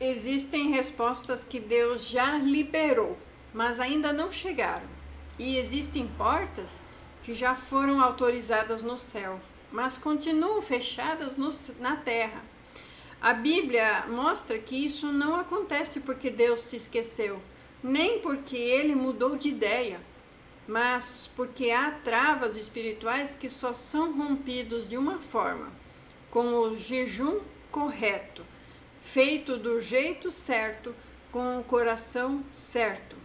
Existem respostas que Deus já liberou, mas ainda não chegaram. E existem portas que já foram autorizadas no céu, mas continuam fechadas na terra. A Bíblia mostra que isso não acontece porque Deus se esqueceu, nem porque ele mudou de ideia, mas porque há travas espirituais que só são rompidos de uma forma, com o jejum correto, feito do jeito certo, com o coração certo.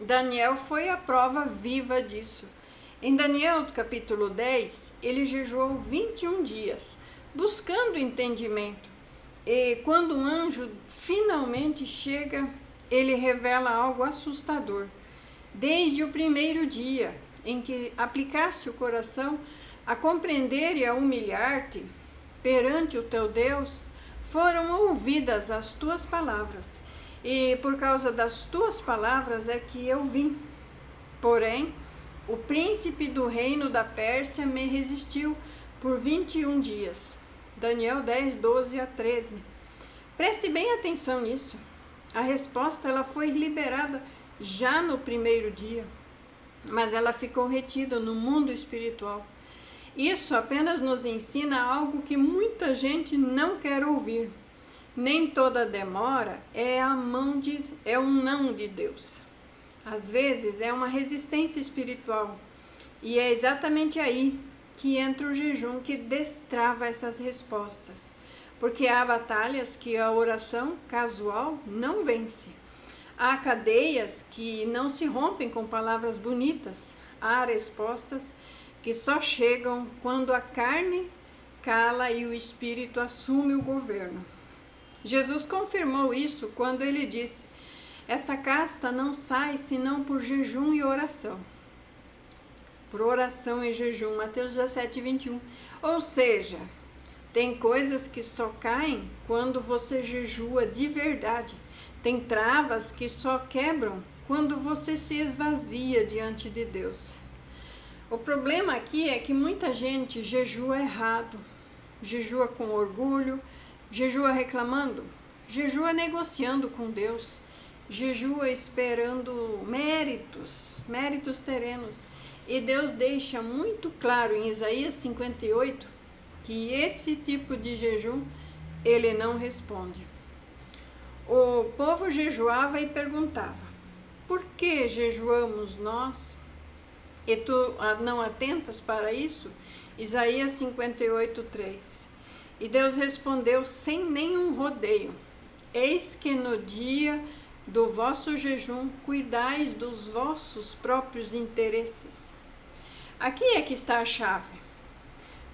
Daniel foi a prova viva disso. Em Daniel, capítulo 10, ele jejuou 21 dias, buscando entendimento. E quando o anjo finalmente chega, ele revela algo assustador. Desde o primeiro dia em que aplicaste o coração a compreender e a humilhar-te perante o teu Deus, foram ouvidas as tuas palavras, e por causa das tuas palavras é que eu vim. Porém, o príncipe do reino da Pérsia me resistiu por 21 dias. Daniel 10, 12 a 13. Preste bem atenção nisso. A resposta ela foi liberada já no primeiro dia, mas ela ficou retida no mundo espiritual. Isso apenas nos ensina algo que muita gente não quer ouvir. Nem toda demora é um não de Deus. Às vezes é uma resistência espiritual. E é exatamente aí que entra o jejum que destrava essas respostas. Porque há batalhas que a oração casual não vence. Há cadeias que não se rompem com palavras bonitas. Há respostas que só chegam quando a carne cala e o espírito assume o governo. Jesus confirmou isso quando ele disse: essa casta não sai senão por jejum e oração. Por oração e jejum, Mateus 17, 21. Ou seja, tem coisas que só caem quando você jejua de verdade. Tem travas que só quebram quando você se esvazia diante de Deus. O problema aqui é que muita gente jejua errado, jejua com orgulho, jejua reclamando, jejua negociando com Deus, jejua esperando méritos terrenos. E Deus deixa muito claro em Isaías 58 que esse tipo de jejum ele não responde. O povo jejuava e perguntava: por que jejuamos nós? E tu não atentas para isso? Isaías 58, 3. E Deus respondeu sem nenhum rodeio: eis que no dia do vosso jejum cuidais dos vossos próprios interesses. Aqui é que está a chave.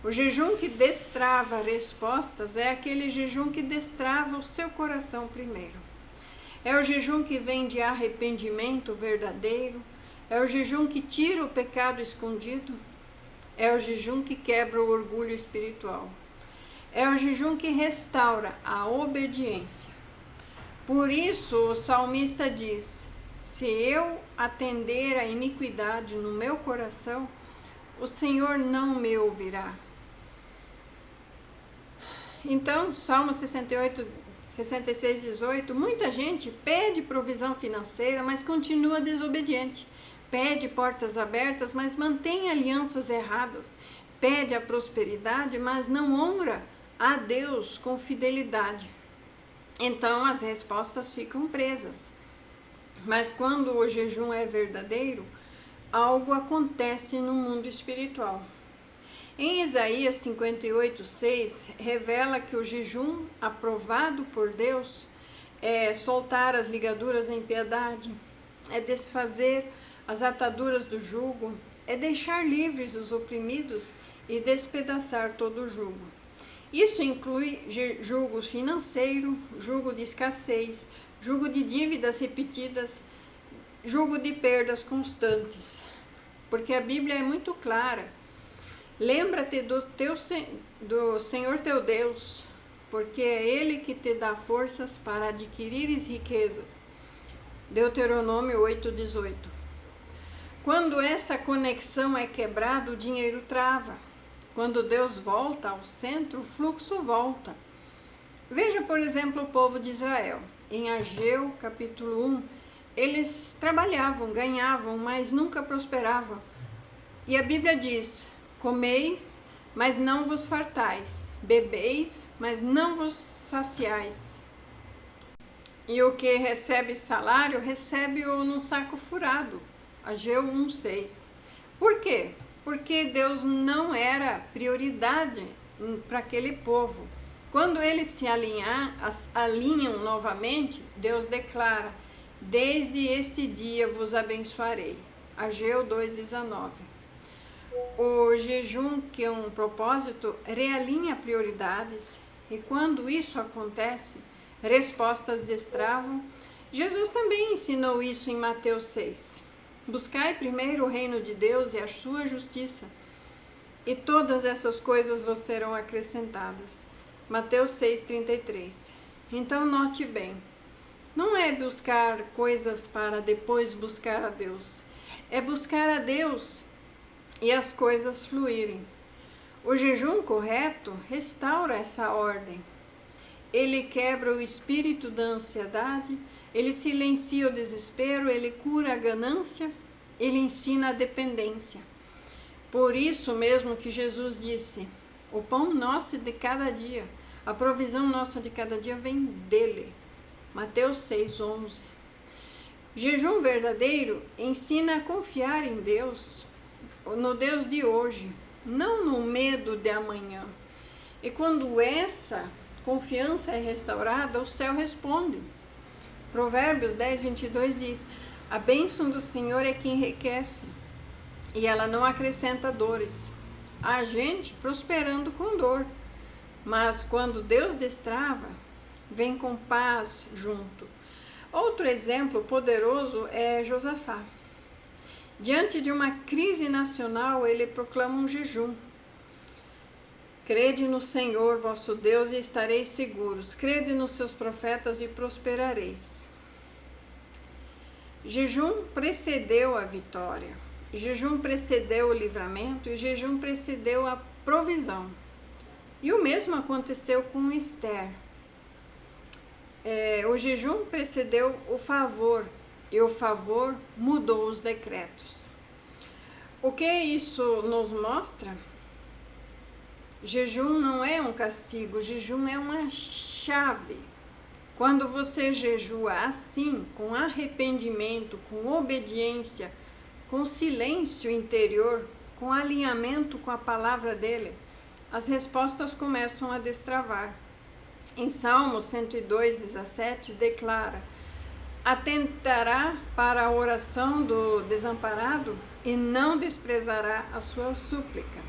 O jejum que destrava respostas é aquele jejum que destrava o seu coração primeiro. É o jejum que vem de arrependimento verdadeiro. É o jejum que tira o pecado escondido. É o jejum que quebra o orgulho espiritual. É o jejum que restaura a obediência. Por isso o salmista diz: se eu atender a iniquidade no meu coração, o Senhor não me ouvirá. Então, Salmo 68, 66, 18, muita gente pede provisão financeira, mas continua desobediente. Pede portas abertas, mas mantém alianças erradas. Pede a prosperidade, mas não honra a Deus com fidelidade. Então, as respostas ficam presas. Mas quando o jejum é verdadeiro, algo acontece no mundo espiritual. Em Isaías 58, 6, revela que o jejum aprovado por Deus é soltar as ligaduras da impiedade, é desfazer as ataduras do jugo, é deixar livres os oprimidos e despedaçar todo o jugo. Isso inclui jugo financeiro, jugo de escassez, jugo de dívidas repetidas, jugo de perdas constantes. Porque a Bíblia é muito clara. Lembra-te do Senhor teu Deus, porque é Ele que te dá forças para adquirires riquezas. Deuteronômio 8, 18. Quando essa conexão é quebrada, o dinheiro trava. Quando Deus volta ao centro, o fluxo volta. Veja, por exemplo, o povo de Israel. Em Ageu, capítulo 1, eles trabalhavam, ganhavam, mas nunca prosperavam. E a Bíblia diz: comeis, mas não vos fartais, bebeis, mas não vos saciais. E o que recebe salário, recebe-o num saco furado. Ageu 1,6. Por quê? Porque Deus não era prioridade para aquele povo. Quando eles se alinham novamente, Deus declara: desde este dia vos abençoarei. Ageu 2,19. O jejum, que é um propósito, realinha prioridades, e quando isso acontece, respostas destravam. Jesus também ensinou isso em Mateus 6. Buscai primeiro o reino de Deus e a sua justiça, e todas essas coisas vos serão acrescentadas. Mateus 6,33. Então note bem, não é buscar coisas para depois buscar a Deus, é buscar a Deus e as coisas fluírem. O jejum correto restaura essa ordem. Ele quebra o espírito da ansiedade, ele silencia o desespero, ele cura a ganância, ele ensina a dependência. Por isso mesmo que Jesus disse: o pão nosso de cada dia, a provisão nossa de cada dia vem dele. Mateus 6,11. Jejum verdadeiro ensina a confiar em Deus, no Deus de hoje, não no medo de amanhã. E quando essa confiança é restaurada, o céu responde. Provérbios 10:22 diz: a bênção do Senhor é que enriquece, e ela não acrescenta dores. Há gente prosperando com dor, mas quando Deus destrava, vem com paz junto. Outro exemplo poderoso é Josafá. Diante de uma crise nacional, ele proclama um jejum. Crede no Senhor vosso Deus e estareis seguros. Crede nos seus profetas e prosperareis. Jejum precedeu a vitória. Jejum precedeu o livramento e jejum precedeu a provisão. E o mesmo aconteceu com Esther. O jejum precedeu o favor e o favor mudou os decretos. O que isso nos mostra? Jejum não é um castigo, jejum é uma chave. Quando você jejua assim, com arrependimento, com obediência, com silêncio interior, com alinhamento com a palavra dele, as respostas começam a destravar. Em Salmo 102:17 declara: atentará para a oração do desamparado e não desprezará a sua súplica.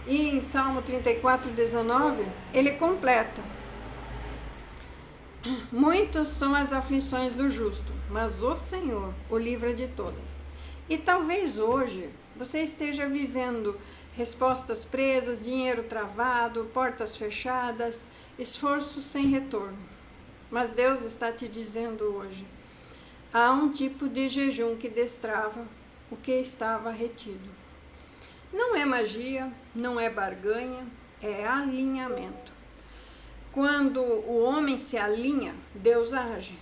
E em Salmo 34:19 ele completa: muitas são as aflições do justo, mas o Senhor o livra de todas. E talvez hoje você esteja vivendo respostas presas, dinheiro travado, portas fechadas, esforço sem retorno. Mas Deus está te dizendo hoje: há um tipo de jejum que destrava o que estava retido. Não é magia, não é barganha, é alinhamento. Quando o homem se alinha, Deus age.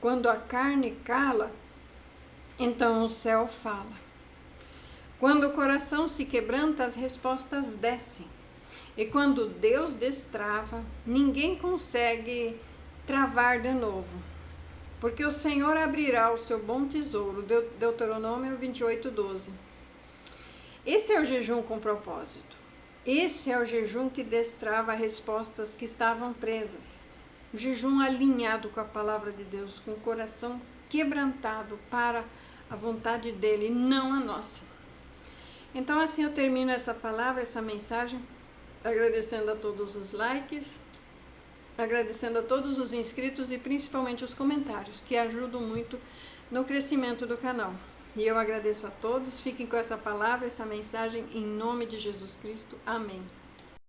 Quando a carne cala, então o céu fala. Quando o coração se quebranta, as respostas descem. E quando Deus destrava, ninguém consegue travar de novo. Porque o Senhor abrirá o seu bom tesouro. Deuteronômio 28:12. Esse é o jejum com propósito. Esse é o jejum que destrava respostas que estavam presas. O jejum alinhado com a palavra de Deus, com o coração quebrantado para a vontade dele, não a nossa. Então assim eu termino essa palavra, essa mensagem, agradecendo a todos os likes, agradecendo a todos os inscritos e principalmente os comentários, que ajudam muito no crescimento do canal. E eu agradeço a todos, fiquem com essa palavra, essa mensagem, em nome de Jesus Cristo. Amém.